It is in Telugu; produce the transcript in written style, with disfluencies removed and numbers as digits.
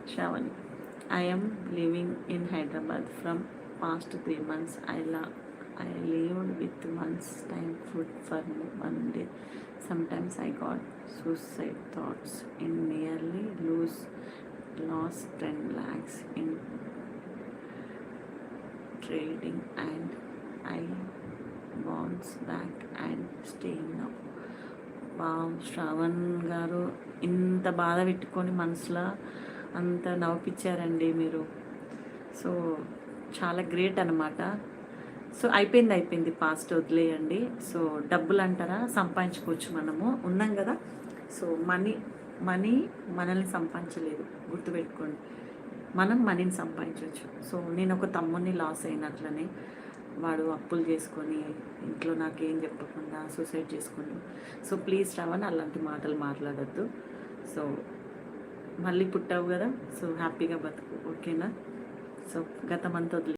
Shravan, I am living in Hyderabad from past 3 months. I lived with months time food for 1 day. Sometimes I got suicide thoughts and nearly lost 10 lakhs in trading, and I bounce back and staying now. Wow Shravan గారు, ఇంత బాధ పెట్టుకొని మనసులో అంత నవ్విపించారండి మీరు. సో చాలా గ్రేట్ అనమాట. సో అయిపోయింది పాస్ట్, వదిలేయండి. సో డబ్బులు అంటారా, సంపాదించుకోవచ్చు, మనము ఉన్నాం కదా. సో మనీ మనల్ని సంపాదించలేదు, గుర్తుపెట్టుకోండి. మనం మనీని సంపాదించవచ్చు. సో నేను ఒక తమ్ముడిని లాస్ అయినట్లనే, వాడు అప్పులు చేసుకొని ఇంట్లో నాకేం చెప్పకుండా సూసైడ్ చేసుకుంటూ. సో ప్లీజ్ శ్రవణ్, అలాంటి మాటలు మాట్లాడద్దు. సో మళ్ళీ పుట్టావు కదా, సో హ్యాపీగా బతుకు, ఓకేనా. సో గతమంతా వదిలే.